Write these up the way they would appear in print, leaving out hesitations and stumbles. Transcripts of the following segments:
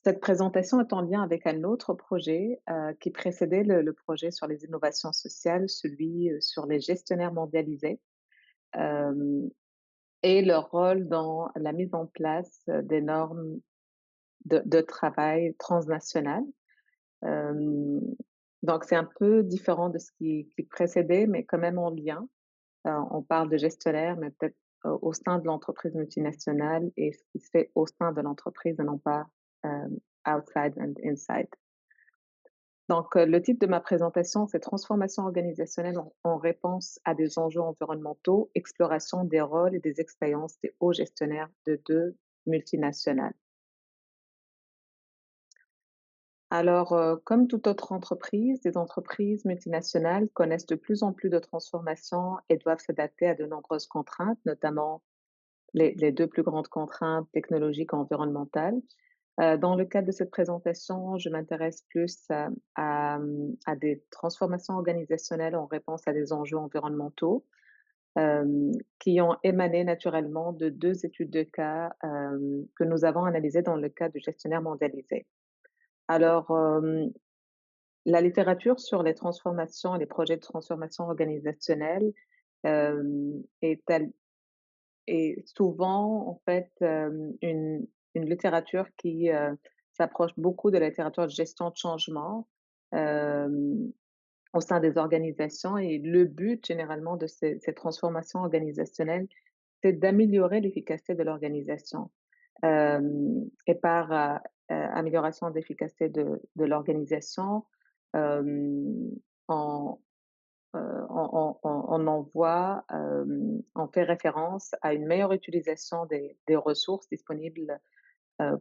Cette présentation est en lien avec un autre projet, qui précédait le projet sur les innovations sociales, celui, sur les gestionnaires mondialisés, hem et leur rôle dans la mise en place, des normes de travail transnationales. Hem, donc c'est un peu différent de ce qui précédait, mais quand même en lien. On parle de gestionnaire, mais peut-être, au sein de l'entreprise multinationale et ce qui se fait au sein de l'entreprise et non pas, outside and inside. Donc, le titre de ma présentation, c'est «Transformation organisationnelle en réponse à des enjeux environnementaux, exploration des rôles et des expériences des hauts gestionnaires de 2 multinationales». Alors, comme toute autre entreprise, les entreprises multinationales connaissent de plus en plus de transformations et doivent s'adapter à de nombreuses contraintes, notamment les 2 plus grandes contraintes technologiques et environnementales. Dans le cadre de cette présentation, je m'intéresse plus, à des transformations organisationnelles en réponse à des enjeux environnementaux, qui ont émané naturellement de 2 études de cas, que nous avons analysées dans le cadre du gestionnaire mondialisé. Alors, la littérature sur les transformations et les projets de transformation organisationnelle, est al est souvent en fait, une littérature qui, s'approche beaucoup de la littérature de gestion de changement, hem, au sein des organisations et le but généralement de ces transformations organisationnelles, c'est d'améliorer l'efficacité de l'organisation, et par, amélioration d'efficacité de l'organisation, hem, on on envoie, on fait référence à une meilleure utilisation des ressources disponibles,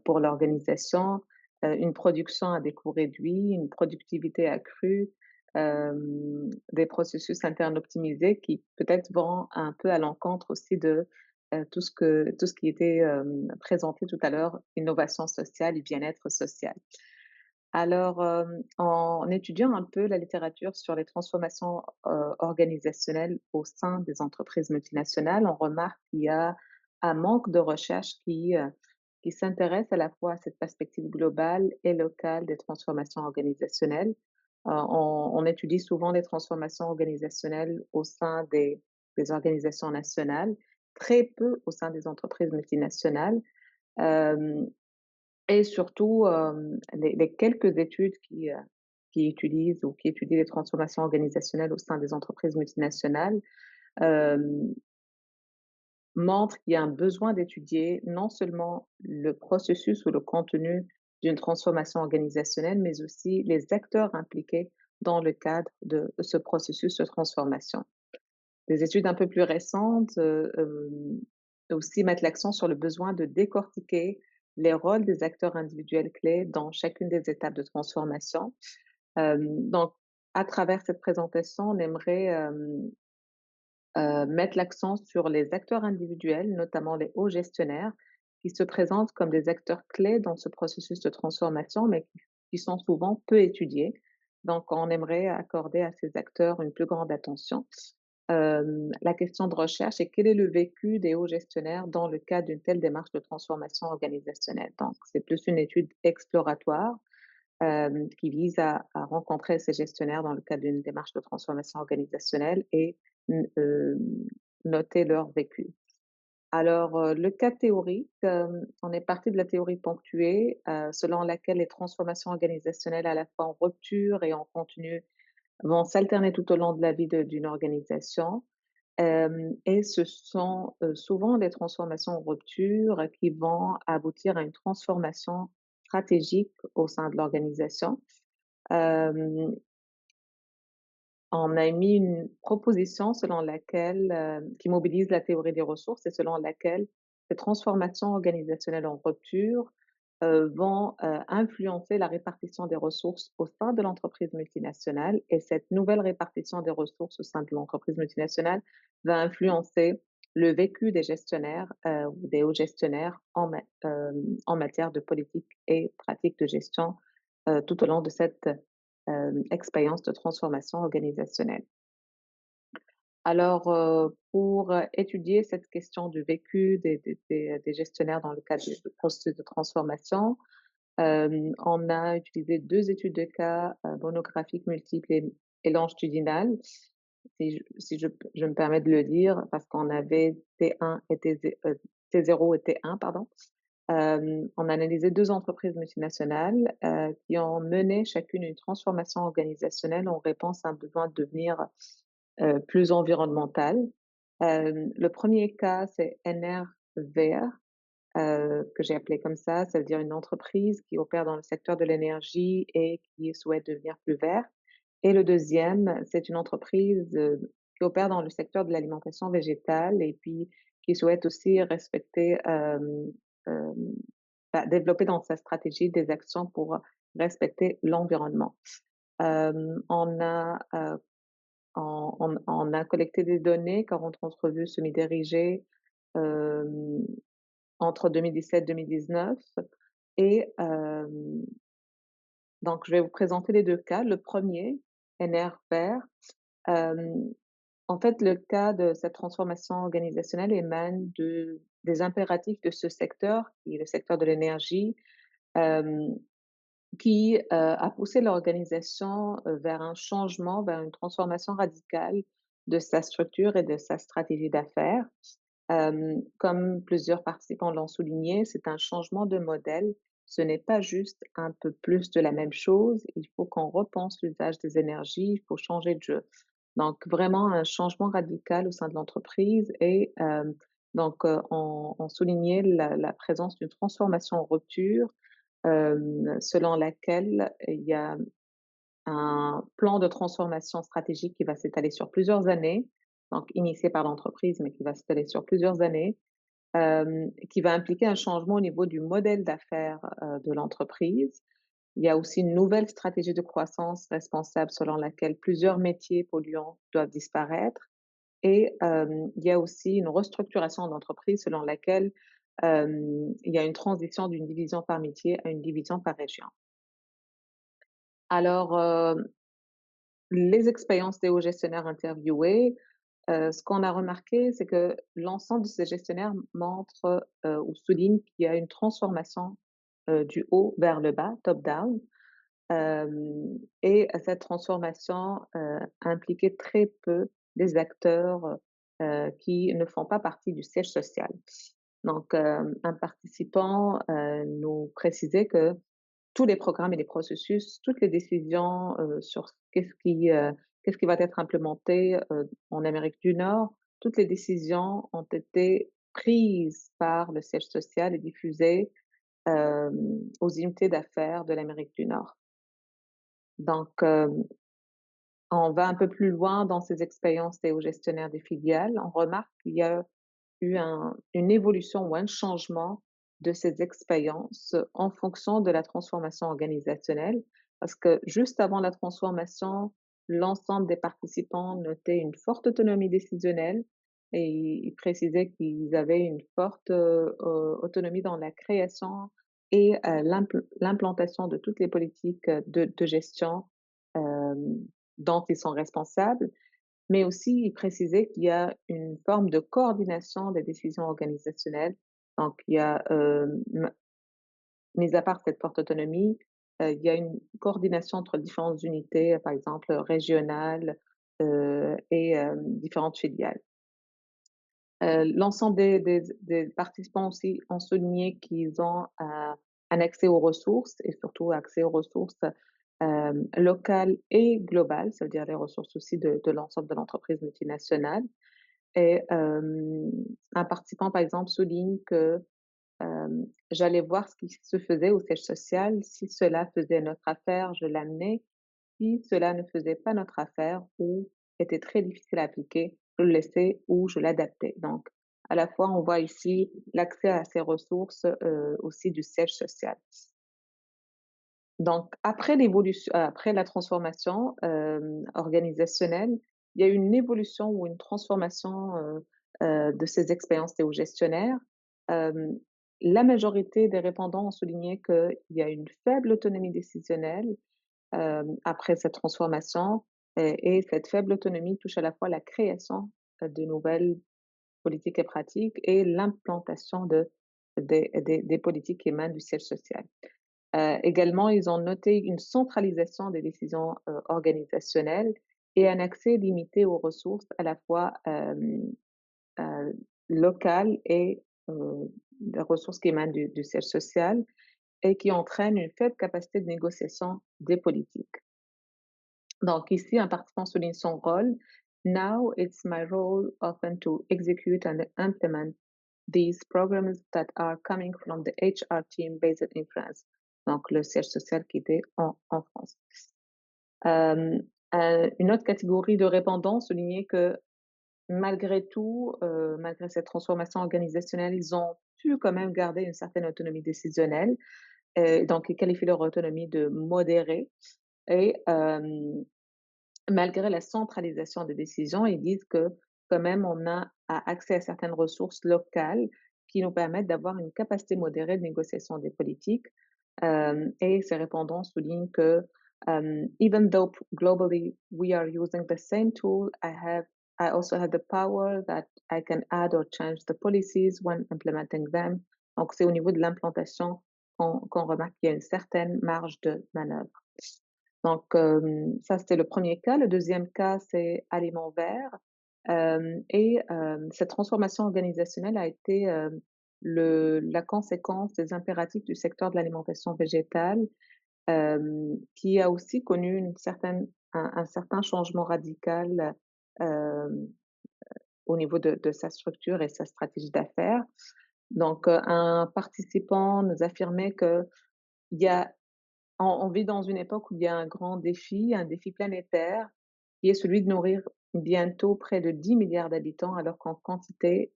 pour l'organisation, une production à des coûts réduits, une productivité accrue, des processus internes optimisés qui peut-être vont un peu à l'encontre aussi de, tout ce qui était, présenté tout à l'heure, innovation sociale et bien-être social. Alors, en étudiant un peu la littérature sur les transformations, organisationnelles au sein des entreprises multinationales, on remarque qu'il y a un manque de recherche qui s'intéresse à la fois à cette perspective globale et locale des transformations organisationnelles. On étudie souvent les transformations organisationnelles au sein des organisations nationales, très peu au sein des entreprises multinationales. Hem et surtout, les quelques études qui utilisent ou qui étudient les transformations organisationnelles au sein des entreprises multinationales, hem, montrent qu'il y a un besoin d'étudier non seulement le processus ou le contenu d'une transformation organisationnelle, mais aussi les acteurs impliqués dans le cadre de ce processus de transformation. Des études un peu plus récentes, aussi mettent l'accent sur le besoin de décortiquer les rôles des acteurs individuels clés dans chacune des étapes de transformation. Donc à travers cette présentation, on aimerait, mettre l'accent sur les acteurs individuels, notamment les hauts gestionnaires, qui se présentent comme des acteurs clés dans ce processus de transformation, mais qui sont souvent peu étudiés. Donc on aimerait accorder à ces acteurs une plus grande attention. La question de recherche est: quel est le vécu des hauts gestionnaires dans le cadre d'une telle démarche de transformation organisationnelle? Donc c'est plus une étude exploratoire, qui vise à rencontrer ces gestionnaires dans le cadre d'une démarche de transformation organisationnelle et n noter leur vécu. Alors, le cas théorique, on est parti de la théorie ponctuée, selon laquelle les transformations organisationnelles à la fois en rupture et en continu vont s'alterner tout au long de la vie d'une organisation. Et ce sont, souvent des transformations en rupture qui vont aboutir à une transformation stratégique au sein de l'organisation. Hem, on a émis une proposition selon laquelle, qui mobilise la théorie des ressources et selon laquelle ces transformations organisationnelles en rupture, vont, influencer la répartition des ressources au sein de l'entreprise multinationale et cette nouvelle répartition des ressources au sein de l'entreprise multinationale va influencer le vécu des gestionnaires, ou des hauts gestionnaires en matière de politique et pratiques de gestion, tout au long de cette, expérience de transformation organisationnelle. Alors, pour, étudier cette question du vécu des gestionnaires dans le cadre du processus de transformation, On a utilisé 2 études de cas, monographiques multiples et longitudinales, si je me permets de le dire, parce qu'on avait T1 et T0 et T1, pardon. On a analysé 2 entreprises multinationales, qui ont mené chacune une transformation organisationnelle en réponse à un besoin de devenir, plus environnemental. Le premier cas, c'est NRVR, que j'ai appelé comme ça veut dire une entreprise qui opère dans le secteur de l'énergie et qui souhaite devenir plus vert. Et le deuxième, c'est une entreprise, qui opère dans le secteur de l'alimentation végétale et puis qui souhaite aussi respecter, hem, développer dans sa stratégie des actions pour respecter l'environnement. On a, on a collecté des données, 40 entrevues semi-dirigées, hem, entre 2017-2019 et donc je vais vous présenter les 2 cas. Le premier, NR hem, en fait, le cas de cette transformation organisationnelle émane des impératifs de ce secteur, qui est le secteur de l'énergie, hem, qui, a poussé l'organisation, vers un changement, vers une transformation radicale de sa structure et de sa stratégie d'affaires. Comme plusieurs participants l'ont souligné, c'est un changement de modèle. Ce n'est pas juste un peu plus de la même chose, il faut qu'on repense l'usage des énergies, il faut changer de jeu. Donc vraiment un changement radical au sein de l'entreprise et donc on soulignait la présence d'une transformation en rupture, selon laquelle il y a un plan de transformation stratégique qui va s'étaler sur plusieurs années, donc initié par l'entreprise, mais qui va s'étaler sur plusieurs années, qui va impliquer un changement au niveau du modèle d'affaires, de l'entreprise. Il y a aussi une nouvelle stratégie de croissance responsable selon laquelle plusieurs métiers polluants doivent disparaître et il y a aussi une restructuration d'entreprise selon laquelle, il y a une transition d'une division par métier à une division par région. Alors, les expériences des hauts gestionnaires interviewés, ce qu'on a remarqué, c'est que l'ensemble de ces gestionnaires montrent, ou soulignent qu'il y a une transformation, du haut vers le bas, top down, et cette transformation, impliquait très peu des acteurs, qui ne font pas partie du siège social. Donc, un participant, nous précisait que tous les programmes et les processus, toutes les décisions, sur qu'est-ce qui va être implémenté, en Amérique du Nord, toutes les décisions ont été prises par le siège social et diffusées, aux unités d'affaires de l'Amérique du Nord. Donc, on va un peu plus loin dans ces expériences des hauts gestionnaires des filiales. On remarque qu'il y a eu une évolution ou un changement de ces expériences en fonction de la transformation organisationnelle. Parce que juste avant la transformation, l'ensemble des participants notaient une forte autonomie décisionnelle et ils précisaient qu'ils avaient une forte autonomie dans la création et l'implantation de toutes les politiques de gestion euh, dont ils sont responsables, mais aussi, il précisait qu'il y a une forme de coordination des décisions organisationnelles. Donc, il y a, mis à part cette forte autonomie, il y a une coordination entre différentes unités, par exemple régionales, et différentes filiales. L'ensemble des participants aussi ont souligné qu'ils ont, un accès aux ressources et surtout accès aux ressources, locales et globales, ça veut dire les ressources aussi de l'ensemble de l'entreprise multinationale. Et un participant, par exemple, souligne que, «J'allais voir ce qui se faisait au siège social. Si cela faisait notre affaire, je l'amenais. Si cela ne faisait pas notre affaire ou était très difficile à appliquer, je le laissais ou je l'adaptais». Donc à la fois, on voit ici l'accès à ces ressources, aussi du siège social. Donc après la transformation, organisationnelle, il y a eu une évolution ou une transformation, de ces expériences néo-gestionnaires. Hem, la majorité des répondants ont souligné qu'il y a une faible autonomie décisionnelle, après cette transformation et cette faible autonomie touche à la fois la création, de nouvelles politiques et pratiques et l'implantation des politiques qui émanent du siège social. Également, ils ont noté une centralisation des décisions, organisationnelles et un accès limité aux ressources à la fois, locales et des ressources qui émanent du siège social et qui entraînent une faible capacité de négociation des politiques. Donc ici, un participant souligne son rôle. Now it's my role often to execute and implement these programs that are coming from the HR team based in France. Donc le siège social qui était en France. Hem, une autre catégorie de répondants soulignait que malgré tout, malgré cette transformation organisationnelle, ils ont pu quand même garder une certaine autonomie décisionnelle, donc ils qualifient leur autonomie de modérée et malgré la centralisation des décisions, ils disent que quand même on a accès à certaines ressources locales qui nous permettent d'avoir une capacité modérée de négociation des politiques. Et ces répondants soulignent que even though globally we are using the same tool, I also have the power that I can add or change the policies when implementing them. Donc c'est au niveau de l'implantation qu'on remarque qu'il y a une certaine marge de manœuvre. Donc, ça, c'était le premier cas. Le deuxième cas, c'est Aliments Verts, cette transformation organisationnelle a été, la conséquence des impératifs du secteur de l'alimentation végétale, qui a aussi connu un certain changement radical, hem, au niveau de sa structure et sa stratégie d'affaires. Donc, un participant nous affirmait qu'il y a on vit dans une époque où il y a un défi planétaire, qui est celui de nourrir bientôt près de 10 milliards d'habitants alors en quantité,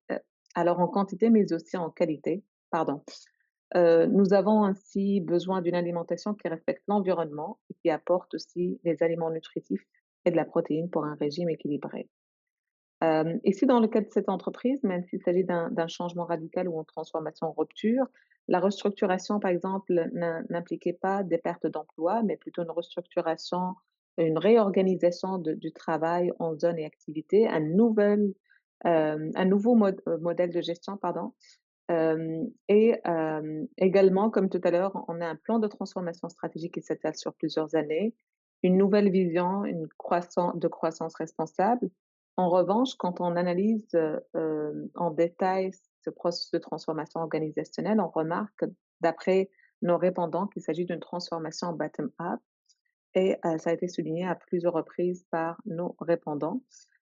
mais aussi en qualité, pardon. Nous avons ainsi besoin d'une alimentation qui respecte l'environnement et qui apporte aussi des aliments nutritifs et de la protéine pour un régime équilibré. Ici, dans le cas de cette entreprise, même s'il s'agit d'un changement radical ou une transformation en rupture, la restructuration, par exemple, n'impliquait pas des pertes d'emplois, mais plutôt une restructuration, une réorganisation du travail en zones et activités, un nouveau modèle de gestion, pardon. Également, comme tout à l'heure, on a un plan de transformation stratégique qui s'étale sur plusieurs années, une nouvelle vision, de croissance responsable. En revanche, quand on analyse, en détail ce processus de transformation organisationnelle, on remarque, d'après nos répondants, qu'il s'agit d'une transformation bottom-up et ça a été souligné à plusieurs reprises par nos répondants.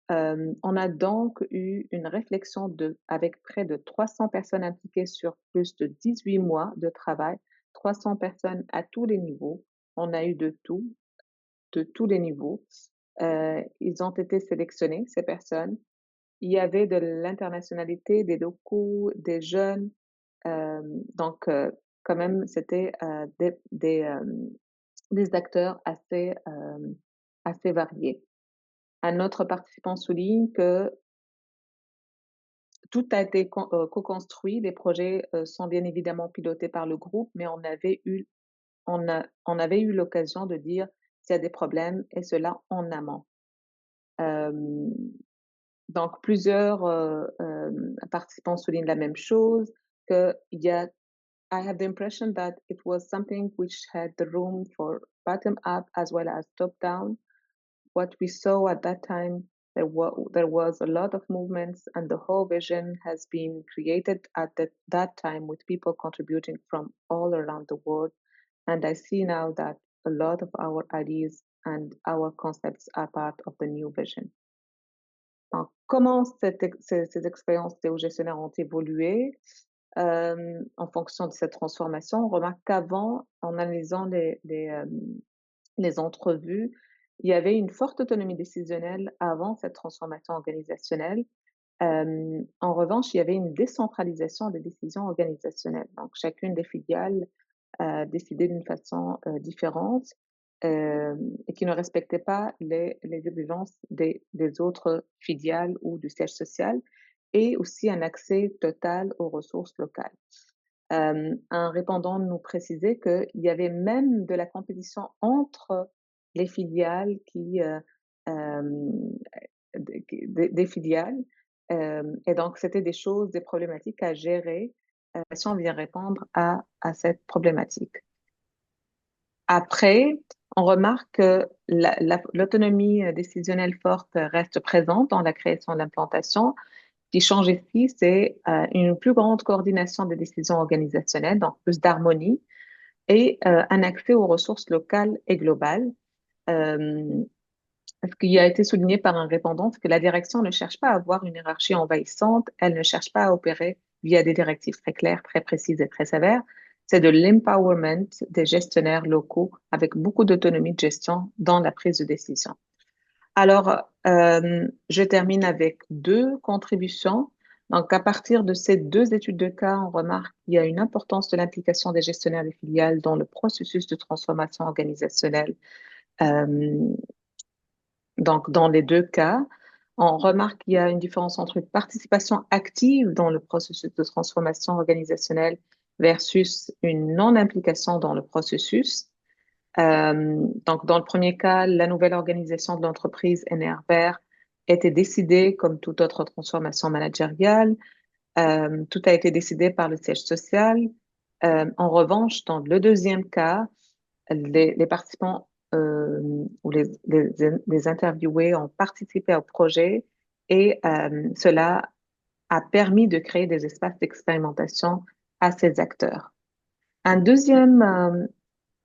On a donc eu une réflexion avec près de 300 personnes impliquées sur plus de 18 mois de travail, 300 personnes à tous les niveaux. On a eu de tout, de tous les niveaux. Ils ont été sélectionnés, ces personnes. Il y avait de l'internationalité, des locaux, des jeunes, donc quand même, c'était, des acteurs assez variés. Un autre participant souligne que tout a été co-construit. Les projets, sont bien évidemment pilotés par le groupe, mais on avait eu l'occasion de dire s'il y a des problèmes et cela en amont. Hem, donc plusieurs, participants soulignent la même chose, qu'il y a I have the impression that it was something which had the room for bottom up as well as top down. What we saw at that time, there was a lot of movements, and the whole vision has been created at that time with people contributing from all around the world. And I see now that a lot of our ideas and our concepts are part of the new vision. Alors, comment ces expériences géo-gestionnaires ont évolué en fonction de cette transformation? On remarque qu'avant, en analysant les entrevues, il y avait une forte autonomie décisionnelle avant cette transformation organisationnelle. En revanche, il y avait une décentralisation des décisions organisationnelles. Donc, chacune des filiales décidait d'une façon différente et qui ne respectait pas les exigences des autres filiales ou du siège social et aussi un accès total aux ressources locales. Un répondant nous précisait qu'il y avait même de la compétition entre les filiales des filiales, et donc c'était des choses, des problématiques à gérer, si on vient répondre à cette problématique. Après, on remarque que l'autonomie décisionnelle forte reste présente dans la création de l'implantation. Ce qui change ici, c'est une plus grande coordination des décisions organisationnelles, donc plus d'harmonie, et un accès aux ressources locales et globales. Euh, Ce qui a été souligné par un répondant, c'est que la direction ne cherche pas à avoir une hiérarchie envahissante, elle ne cherche pas à opérer via des directives très claires, très précises et très sévères. C'est de l'empowerment des gestionnaires locaux avec beaucoup d'autonomie de gestion dans la prise de décision. Alors, je termine avec deux contributions. Donc, à partir de ces deux études de cas, on remarque qu'il y a une importance de l'implication des gestionnaires des filiales dans le processus de transformation organisationnelle. Euh, donc, dans les deux cas, on remarque qu'il y a une différence entre une participation active dans le processus de transformation organisationnelle versus une non-implication dans le processus. Donc, dans le premier cas, la nouvelle organisation de l'entreprise NRBR était décidée comme toute autre transformation managériale. Tout a été décidé par le siège social. En revanche, dans le deuxième cas, les participants ou les interviewés ont participé au projet et cela a permis de créer des espaces d'expérimentation à ces acteurs. Un deuxième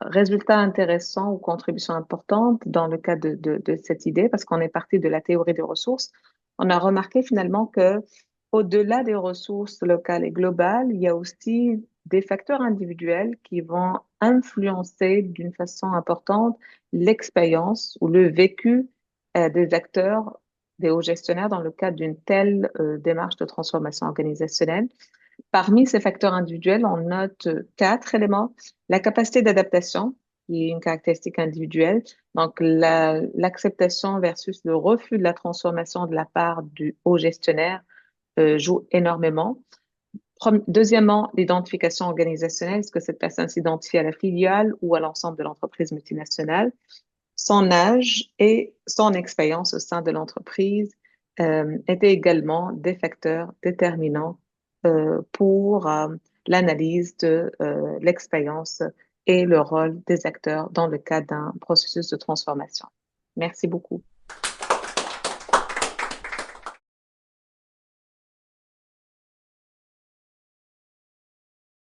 résultat intéressant ou contribution importante dans le cas de cette idée, parce qu'on est parti de la théorie des ressources, on a remarqué finalement que au-delà des ressources locales et globales, il y a aussi des facteurs individuels qui vont influencer d'une façon importante l'expérience ou le vécu des acteurs, des hauts gestionnaires dans le cadre d'une telle démarche de transformation organisationnelle. Parmi ces facteurs individuels, on note quatre éléments. La capacité d'adaptation, qui est une caractéristique individuelle. Donc, l'acceptation versus le refus de la transformation de la part du haut gestionnaire joue énormément. Deuxièmement, l'identification organisationnelle. Est-ce que cette personne s'identifie à la filiale ou à l'ensemble de l'entreprise multinationale? Son âge et son expérience au sein de l'entreprise étaient également des facteurs déterminants pour l'analyse de l'expérience et le rôle des acteurs dans le cadre d'un processus de transformation. Merci beaucoup.